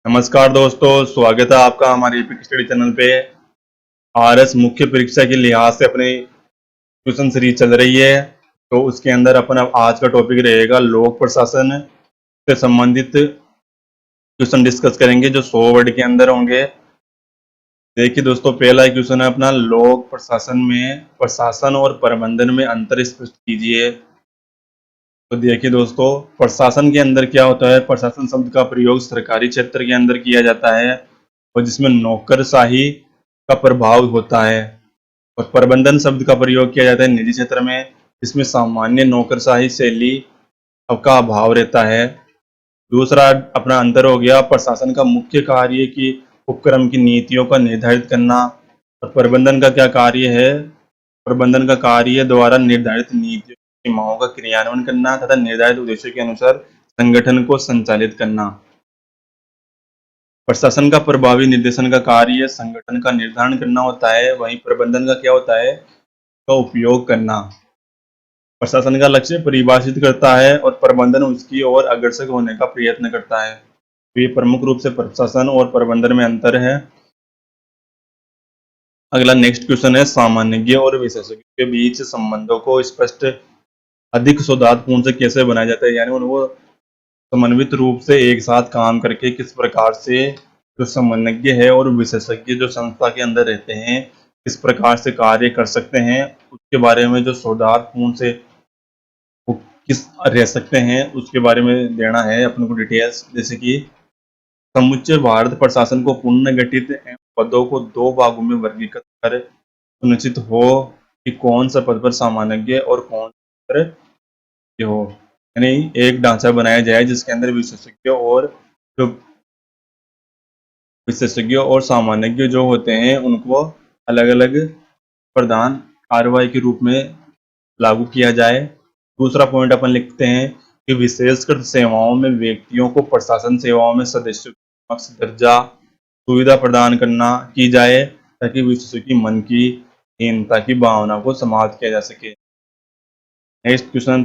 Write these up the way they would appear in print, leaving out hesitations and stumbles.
नमस्कार दोस्तों, स्वागत है आपका हमारे एपिक स्टडी चैनल पे। आरएस मुख्य परीक्षा के लिहाज से अपनी ट्यूशन सीरीज चल रही है। तो उसके अंदर अपन अब आज का टॉपिक रहेगा लोक प्रशासन से संबंधित क्वेश्चन डिस्कस करेंगे जो 100 वर्ड के अंदर होंगे। देखिए दोस्तों, पहला क्वेश्चन है अपना, लोक प्रशासन में प्रशासन और प्रबंधन में अंतर स्पष्ट कीजिए। तो देखिए दोस्तों, प्रशासन के अंदर क्या होता है, प्रशासन शब्द का प्रयोग सरकारी क्षेत्र के अंदर किया जाता है और जिसमें नौकरशाही का प्रभाव होता है। और प्रबंधन शब्द का प्रयोग किया जाता है निजी क्षेत्र में, जिसमें सामान्य नौकरशाही शैली का अभाव रहता है। दूसरा अपना अंतर हो गया, प्रशासन का मुख्य कार्य की उपक्रम की नीतियों का निर्धारित करना और प्रबंधन का क्या कार्य है। प्रबंधन का कार्य द्वारा निर्धारित नीतियों की सीमाओं का क्रियान्वयन करना तथा निर्धारित उद्देश्यों के अनुसार संगठन को संचालित करना। प्रशासन का प्रभावी निर्देशन का कार्य संगठन का निर्धारण करना होता है, वहीं प्रबंधन का क्या होता है, का उपयोग करना। प्रशासन का लक्ष्य परिभाषित करता है और प्रबंधन उसकी ओर अग्रसर होने का प्रयत्न करता है। तो ये प्रमुख रूप से प्रशासन और प्रबंधन में अंतर है। अगला नेक्स्ट क्वेश्चन है, सामान्य और विशेषज्ञ के बीच संबंधों को स्पष्ट अधिक सौहार्दपूर्ण से कैसे बनाया जाता है, यानी उनको समन्वित रूप से एक साथ काम करके किस प्रकार से जो समन्वय है और विशेषज्ञ जो संस्था के अंदर रहते हैं किस प्रकार से कार्य कर सकते हैं, उसके बारे में जो सौहार्दपूर्ण से वो किस रह सकते हैं उसके बारे में देना है अपन को डिटेल्स। जैसे कि समुच्चय भारत प्रशासन को पुनर्गठित एवं पदों को दो भागों में वर्गीकृत कर सुनिश्चित हो कि कौन सा पद पर सामान्य और कौन पर ये हो, यानी एक ढांचा बनाया जाए जिसके अंदर जो विशेषज्ञ और सामान्य जो होते हैं उनको अलग अलग प्रधान कार्रवाई के रूप में लागू किया जाए। दूसरा पॉइंट अपन लिखते हैं कि विशेषकर सेवाओं में व्यक्तियों को प्रशासन सेवाओं में सदस्यों के समक्ष दर्जा सुविधा प्रदान करना की जाए ताकि विशेषज्ञ की मन की हीनता की भावना को समाप्त किया जा सके। नेक्स्ट क्वेश्चन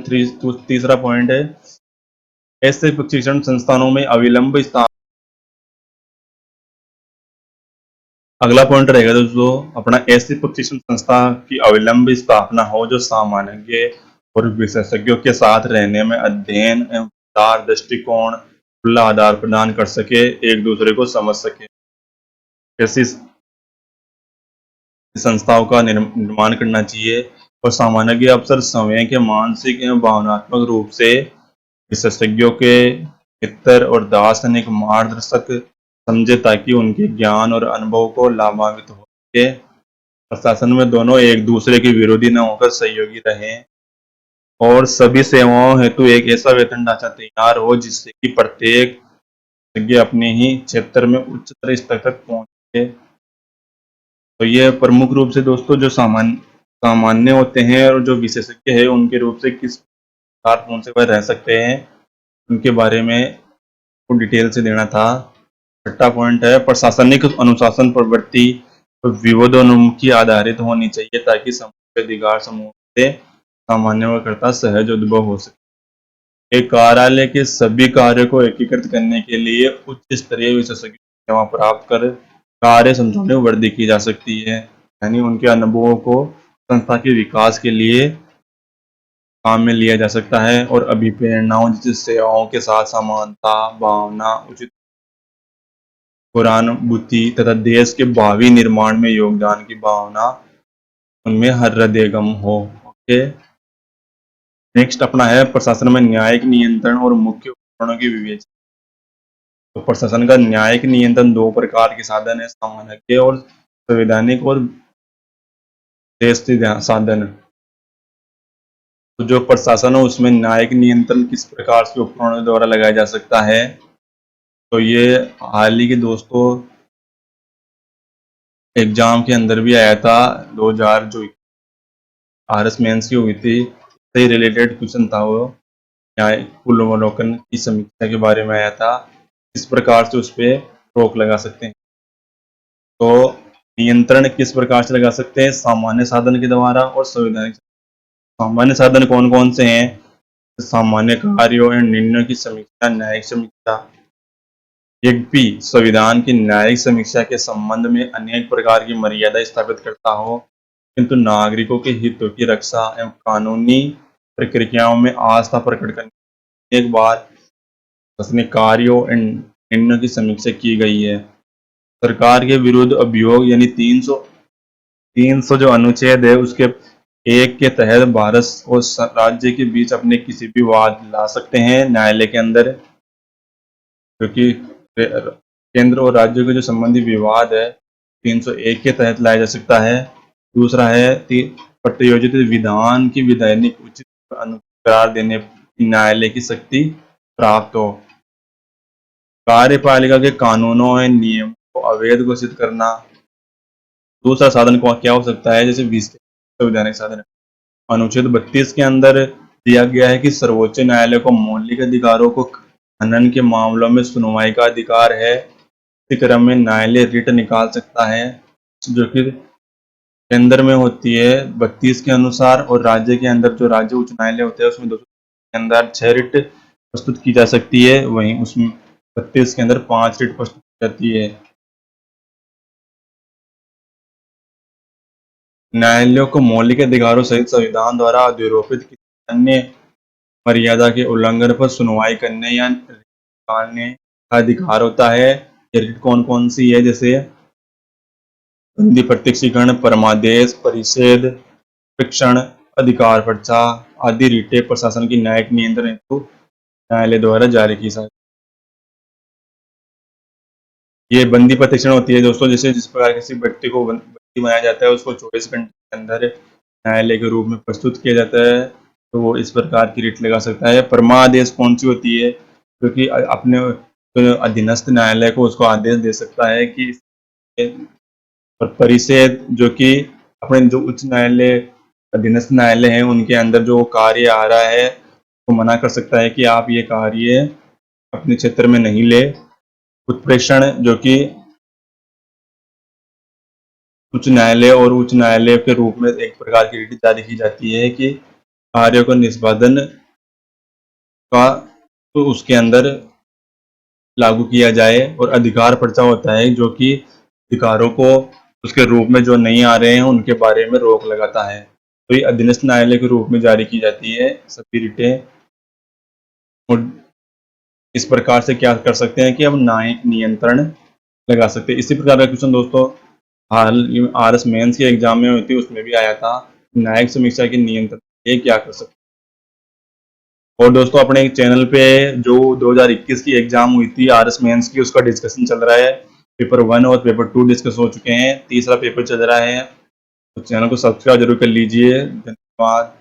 तीसरा पॉइंट है, ऐसे प्रशिक्षण संस्थानों में अविलंब स्थान। अगला पॉइंट रहेगा दोस्तों अपना, ऐसी प्रशिक्षण संस्था की अविलंब स्थापना हो जो सामान्य और विशेषज्ञों के साथ रहने में अध्ययन एवं विचार दृष्टिकोण खुला आधार प्रदान कर सके, एक दूसरे को समझ सके। ऐसी संस्थाओं का निर्माण करना चाहिए और सामान्य अवसर समय के मानसिक एवं भावनात्मक रूप से विशेषज्ञों के मित्र और दार्शनिक मार्गदर्शक समझे ताकि उनके ज्ञान और अनुभव को लाभान्वित हो सके। प्रशासन में दोनों एक दूसरे के विरोधी न होकर सहयोगी रहें और सभी सेवाओं हेतु एक ऐसा वेतन ढांचा तैयार हो जिससे कि प्रत्येक विशेषज्ञ अपने ही क्षेत्र में उच्चतर स्तर तक पहुंचे। तो ये प्रमुख रूप से दोस्तों जो सामान्य होते हैं और जो विशेषज्ञ है उनके रूप से किस प्रकार से वह रह सकते हैं उनके बारे में डिटेल से देना था। छठा पॉइंट है, प्रशासनिक अनुशासन प्रवृत्ति विविधोन्मुखी आधारित होनी चाहिए ताकि समूह अधिकार समूह से सामान्यकर्ता सहज उद्भव हो सके। एक कार्यालय के सभी कार्यों को एकीकृत करने के लिए उच्च स्तरीय विशेषज्ञ सेवा प्राप्त कर कार्य संतुलन में वृद्धि की जा सकती है, यानी उनके अनुभवों को संस्था के विकास के लिए काम में लिया जा सकता है। और अभिप्रेरणाओं जैसे सेवाओं के साथ समानता भावना उचित पुरानुभूति तथा देश के भावी निर्माण में योगदान की भावना उनमें हृदयंगम हो। ओके, नेक्स्ट अपना है, प्रशासन में न्यायिक नियंत्रण और मुख्य उपकरणों की विवेचना। तो प्रशासन का न्यायिक नियंत्रण दो प्रकार के साधन है, सामान्य और संवैधानिक और देश साधन। तो जो प्रशासन है उसमें न्यायिक नियंत्रण किस प्रकार से उपकरणों द्वारा लगाया जा सकता है, तो ये हाल ही के दोस्तों एग्जाम के अंदर भी आया था, 2000 जो आरएस मेंस की हुई थी से रिलेटेड क्वेश्चन था वो, न्यायिक पुनर्वलोकन की समीक्षा के बारे में आया था, इस प्रकार से उस पर रोक लगा सकते हैं। तो नियंत्रण किस प्रकार से लगा सकते हैं, सामान्य साधन के द्वारा और संवैधानिक। सामान्य साधन कौन कौन से हैं, सामान्य कार्यों एवं निर्णयों की समीक्षा, न्यायिक समीक्षा, एक भी संविधान की न्यायिक समीक्षा के संबंध में अनेक प्रकार की मर्यादा स्थापित करता हो, किंतु नागरिकों के हितों की रक्षा एवं कानूनी प्रक्रियाओं में आस्था प्रकट करने एक बार प्रशासनिक कार्यों एवं निर्णयों की समीक्षा की गई है। सरकार के विरुद्ध अभियोग यानी 300 जो अनुच्छेद है उसके एक के तहत भारत और राज्य के बीच अपने किसी भी वाद ला सकते हैं न्यायालय के अंदर, क्योंकि केंद्र और राज्यों के जो संबंधी विवाद है 301 के तहत लाया जा सकता है। दूसरा है प्रत्यायोजित विधान की वैधानिक उचित करार देने की न्यायालय की शक्ति प्राप्त हो। कार्यपालिका के कानूनों और नियमों को अवैध घोषित करना। दूसरा साधन क्या हो सकता है, जैसे संवैधानिक साधन अनुच्छेद 32 के अंदर दिया गया है कि सर्वोच्च न्यायालय को मौलिक अधिकारों को खनन के मामलों में सुनवाई का अधिकार है। इसी क्रम में न्यायालय रिट निकाल सकता है जो कि केंद्र में होती है 32 के अनुसार, और राज्य के अंदर जो राज्य उच्च न्यायालय होते हैं उसमें 200 के अंदर 6 रिट प्रस्तुत की जा सकती है, वहीं उसमें 32 के अंदर 5 रिट प्रस्तुत की जाती है। न्यायालयों को मौलिक अधिकारों सहित संविधान द्वारा अधिरोपित किसी अन्य मर्यादा के उल्लंघन पर सुनवाई करने या निकालने का अधिकार होता है। ये रिट कौन कौन सी है, जैसे बंदी प्रत्यक्षीकरण, परमादेश, परिच्छेद, प्रेक्षण, अधिकार पर्चा आदि रिटें प्रशासन की न्यायिक नियंत्रण हेतु न्यायालय द्वारा जारी की जाती है। ये बंदी प्रत्यक्षण होती है दोस्तों, जैसे जिस प्रकार किसी व्यक्ति को बंदी बनाया जाता है उसको 24 घंटे के अंदर न्यायालय के रूप में प्रस्तुत किया जाता है, तो वो इस प्रकार की रिट लगा सकता है। परमादेश कौन सी होती है, क्योंकि अपने अधीनस्थ न्यायालय को उसको आदेश दे सकता है कि और परिषद जो कि अपने जो उच्च न्यायालय अधीनस्थ न्यायालय हैं उनके अंदर जो कार्य आ रहा है तो मना कर सकता है कि आप ये कार्य अपने क्षेत्र में नहीं ले। उत्प्रेषण जो कि उच्च न्यायालय और उच्च न्यायालय के रूप में एक प्रकार की रीति जारी की जाती है कि कार्य को निष्पादन का तो उसके अंदर लागू किया जाए। और अधिकार पर्चा होता है जो कि अधिकारों को उसके रूप में जो नहीं आ रहे हैं उनके बारे में रोक लगाता है, तो ये अधीनस्थ न्यायालय के रूप में जारी की जाती है सभी रिटें। और इस प्रकार से क्या कर सकते हैं कि हम न्यायिक नियंत्रण लगा सकते हैं। इसी प्रकार का क्वेश्चन दोस्तों हाल आरएस मेंस के एग्जाम में हुई थी, उसमें भी आया था न्यायिक समीक्षा के नियंत्रण ये क्या कर सकते हैं। और दोस्तों अपने चैनल पे जो 2021 की एग्जाम हुई थी आरएस मेंस की उसका डिस्कशन चल रहा है। पेपर 1 और पेपर 2 डिस्कस हो चुके हैं, तीसरा पेपर चल रहा है, तो चैनल को सब्सक्राइब जरूर कर लीजिए। धन्यवाद।